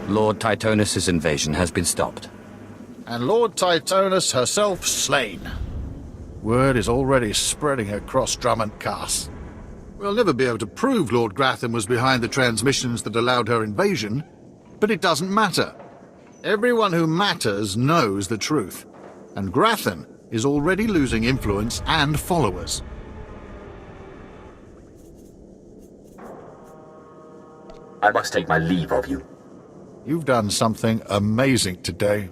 Lord Titonus' invasion has been stopped. And Lord Titonus herself slain. Word is already spreading across Drummond Castle. We'll never be able to prove Lord Gratham was behind the transmissions that allowed her invasion, but it doesn't matter. Everyone who matters knows the truth, and Gratham is already losing influence and followers. I must take my leave of you. You've done something amazing today.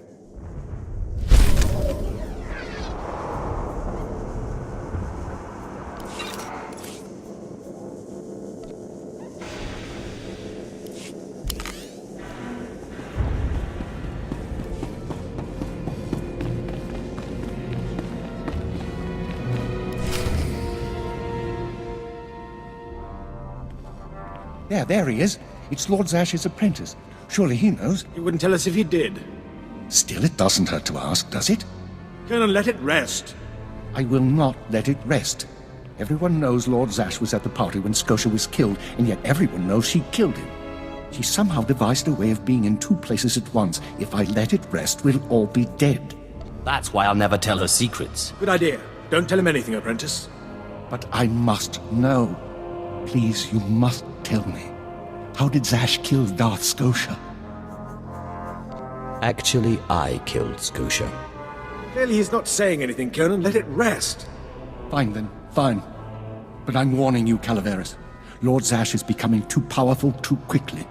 There he is. It's Lord Zash's apprentice. Surely he knows. You wouldn't tell us if you did. Still, it doesn't hurt to ask, does it? Colonel, let it rest. I will not let it rest. Everyone knows Lord Zash was at the party when Scotia was killed, and yet everyone knows she killed him. She somehow devised a way of being in two places at once. If I let it rest, we'll all be dead. That's why I'll never tell her secrets. Good idea. Don't tell him anything, apprentice. But I must know. Please, you must tell me. How did Zash kill Darth Scotia? Actually, I killed Scotia. Clearly he's not saying anything, Colonel. Let it rest. Fine then, fine. But I'm warning you, Calaveras. Lord Zash is becoming too powerful too quickly.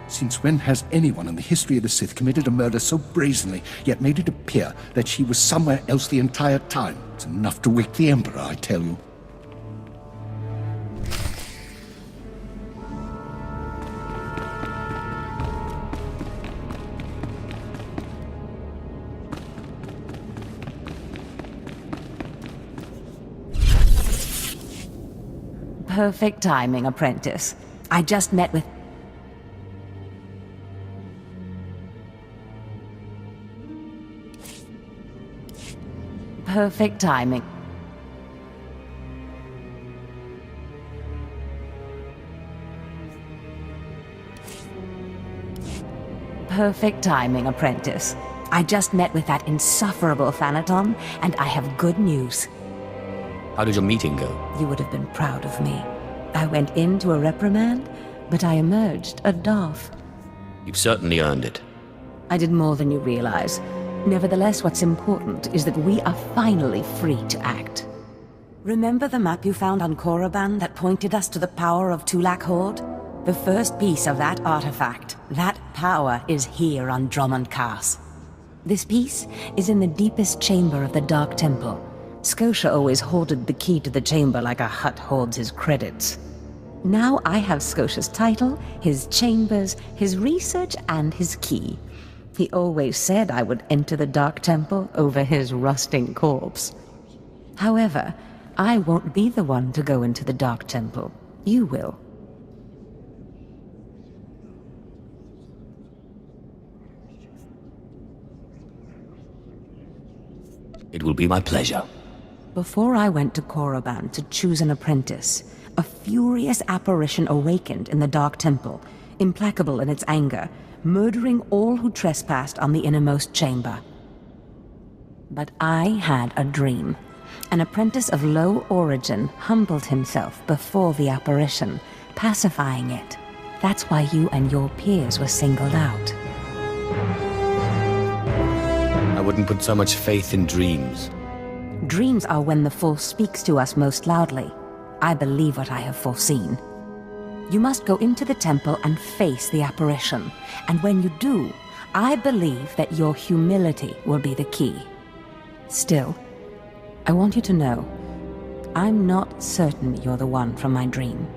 Since when has anyone in the history of the Sith committed a murder so brazenly, yet made it appear that she was somewhere else the entire time? It's enough to wake the Emperor, I tell you. Perfect timing, apprentice. I just met with... Perfect timing. Perfect timing, apprentice. I just met with that insufferable Thanaton, and I have good news. How did your meeting go? You would have been proud of me. I went into a reprimand, but I emerged a Darth. You've certainly earned it. I did more than you realize. Nevertheless, what's important is that we are finally free to act. Remember the map you found on Korriban that pointed us to the power of Tulak Horde? The first piece of that artifact, that power, is here on Drummond Castle. This piece is in the deepest chamber of the Dark Temple. Scotia always hoarded the key to the chamber like a Hutt hoards his credits. Now I have Scotia's title, his chambers, his research, and his key. He always said I would enter the Dark Temple over his rusting corpse. However, I won't be the one to go into the Dark Temple. You will. It will be my pleasure. Before I went to Korriban to choose an apprentice, a furious apparition awakened in the Dark Temple, implacable in its anger, murdering all who trespassed on the innermost chamber. But I had a dream. An apprentice of low origin humbled himself before the apparition, pacifying it. That's why you and your peers were singled out. I wouldn't put so much faith in dreams. Dreams are when the Force speaks to us most loudly. I believe what I have foreseen. You must go into the temple and face the apparition. And when you do, I believe that your humility will be the key. Still, I want you to know, I'm not certain you're the one from my dream.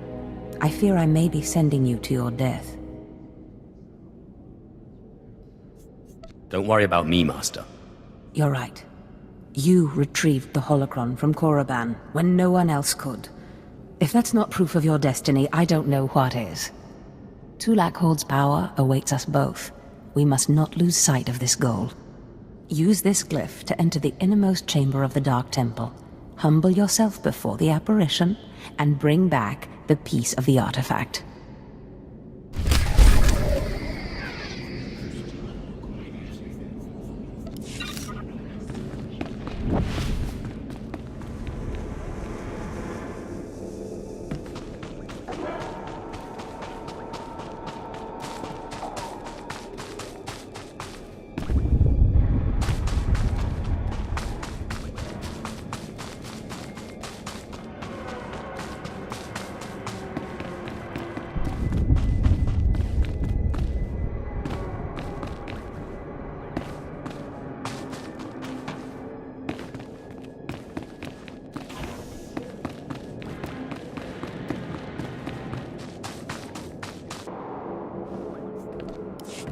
I fear I may be sending you to your death. Don't worry about me, Master. You're right. You retrieved the holocron from Korriban when no one else could. If that's not proof of your destiny, I don't know what is. Tulak Horde's power awaits us both. We must not lose sight of this goal. Use this glyph to enter the innermost chamber of the Dark Temple. Humble yourself before the apparition, and bring back the piece of the artifact.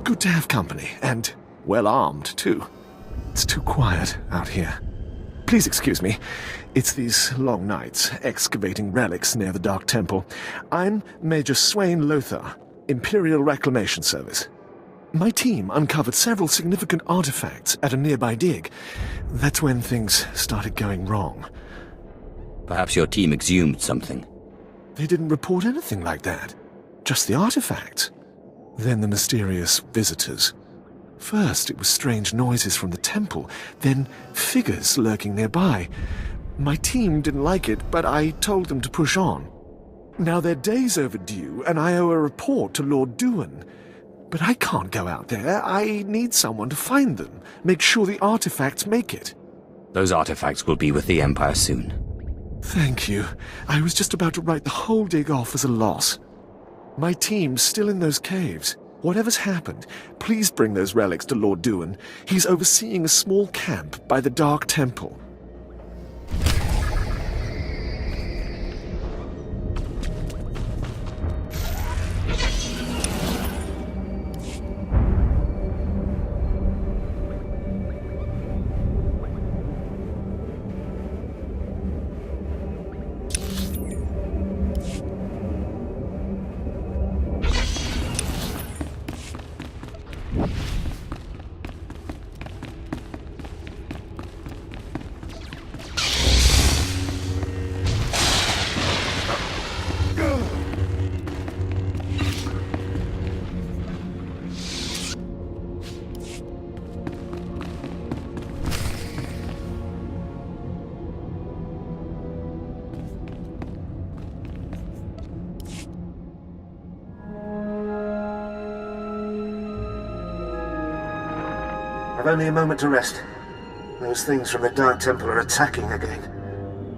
Good to have company, and well-armed, too. It's too quiet out here. Please excuse me. It's these long nights, excavating relics near the Dark Temple. I'm Major Swain Lothar, Imperial Reclamation Service. My team uncovered several significant artifacts at a nearby dig. That's when things started going wrong. Perhaps your team exhumed something. They didn't report anything like that. Just the artifacts. Then the mysterious visitors. First, it was strange noises from the temple, then figures lurking nearby. My team didn't like it, but I told them to push on. Now they're days overdue, and I owe a report to Lord Duan. But I can't go out there. I need someone to find them, make sure the artifacts make it. Those artifacts will be with the Empire soon. Thank you. I was just about to write the whole dig off as a loss. My team's still in those caves. Whatever's happened, please bring those relics to Lord Duan. He's overseeing a small camp by the Dark Temple. I've only a moment to rest. Those things from the Dark Temple are attacking again.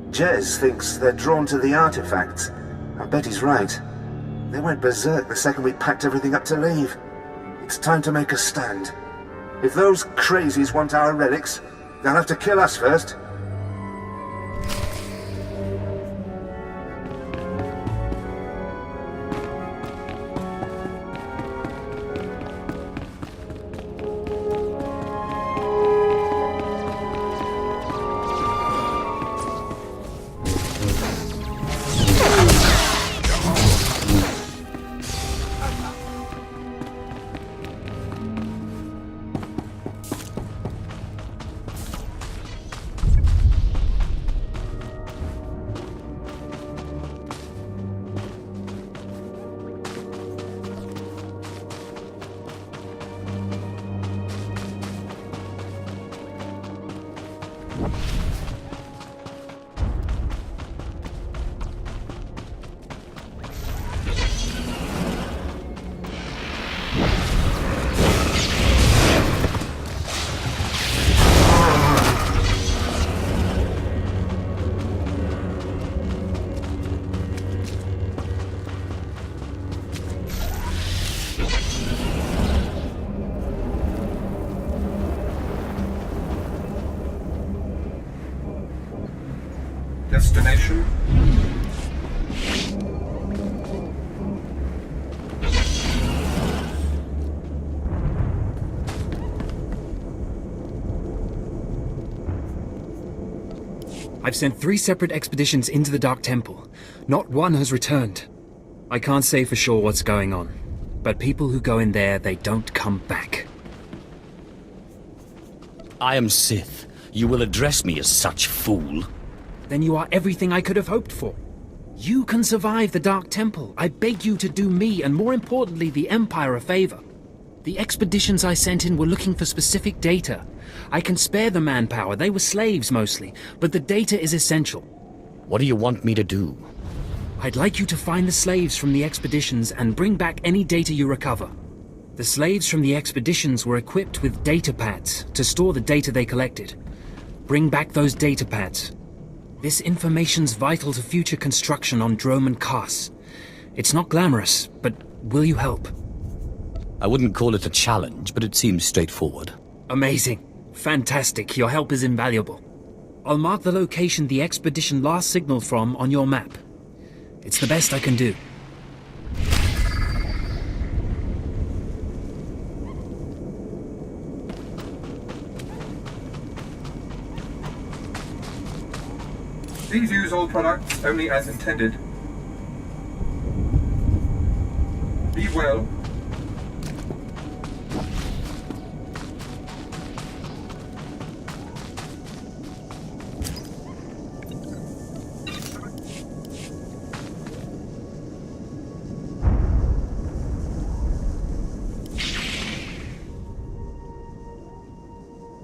Jez thinks they're drawn to the artifacts. I bet he's right. They went berserk the second we packed everything up to leave. It's time to make a stand. If those crazies want our relics, they'll have to kill us first. Destination? I've sent 3 separate expeditions into the Dark Temple. Not one has returned. I can't say for sure what's going on, but people who go in there, they don't come back. I am Sith. You will address me as such, fool. Then you are everything I could have hoped for. You can survive the Dark Temple. I beg you to do me, and more importantly, the Empire, a favor. The expeditions I sent in were looking for specific data. I can spare the manpower, they were slaves mostly, but the data is essential. What do you want me to do? I'd like you to find the slaves from the expeditions and bring back any data you recover. The slaves from the expeditions were equipped with data pads to store the data they collected. Bring back those data pads. This information's vital to future construction on Dromund Kaas. It's not glamorous, but will you help? I wouldn't call it a challenge, but it seems straightforward. Amazing. Fantastic. Your help is invaluable. I'll mark the location the expedition last signaled from on your map. It's the best I can do. Please use all products only as intended. Be well.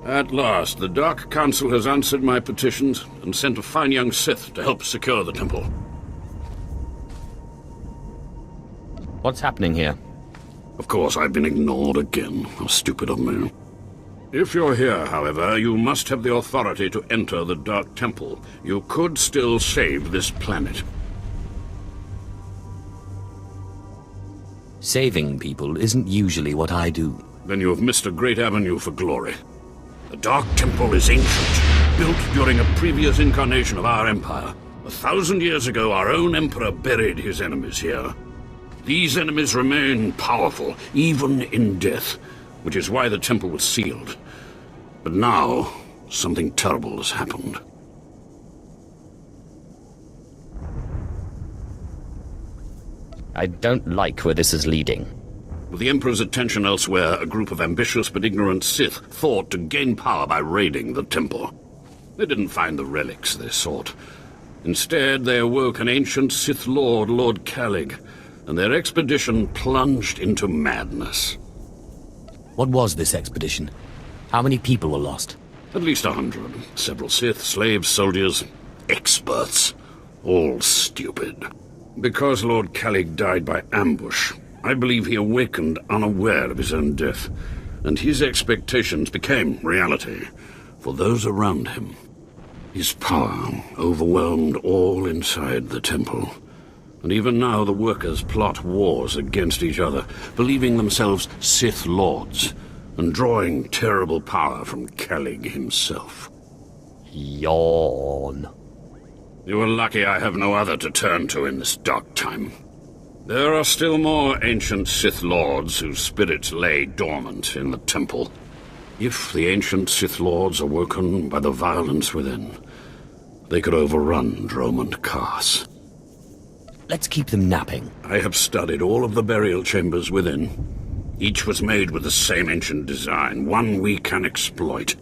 At last, the Dark Council has answered my petitions and sent a fine young Sith to help secure the temple. What's happening here? Of course, I've been ignored again. How stupid of me. If you're here, however, you must have the authority to enter the Dark Temple. You could still save this planet. Saving people isn't usually what I do. Then you have missed a great avenue for glory. The Dark Temple is ancient, built during a previous incarnation of our empire. 1,000 years ago, our own emperor buried his enemies here. These enemies remain powerful, even in death, which is why the temple was sealed. But now, something terrible has happened. I don't like where this is leading. With the Emperor's attention elsewhere, a group of ambitious but ignorant Sith thought to gain power by raiding the temple. They didn't find the relics they sought. Instead, they awoke an ancient Sith Lord, Lord Calig, and their expedition plunged into madness. What was this expedition? How many people were lost? At least 100. Several Sith, slaves, soldiers, experts. All stupid. Because Lord Calig died by ambush, I believe he awakened unaware of his own death, and his expectations became reality for those around him. His power overwhelmed all inside the temple, and even now the workers plot wars against each other, believing themselves Sith Lords, and drawing terrible power from Calig himself. Yawn. You are lucky I have no other to turn to in this dark time. There are still more ancient Sith Lords whose spirits lay dormant in the temple. If the ancient Sith Lords are woken by the violence within, they could overrun Dromund Kaas. Let's keep them napping. I have studied all of the burial chambers within. Each was made with the same ancient design, one we can exploit.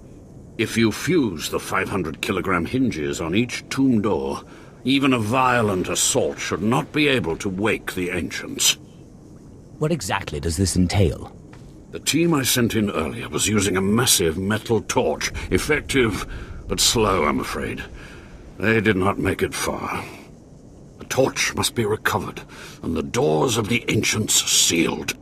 If you fuse the 500-kilogram hinges on each tomb door, even a violent assault should not be able to wake the ancients. What exactly does this entail? The team I sent in earlier was using a massive metal torch. Effective, but slow, I'm afraid. They did not make it far. The torch must be recovered, and the doors of the ancients sealed.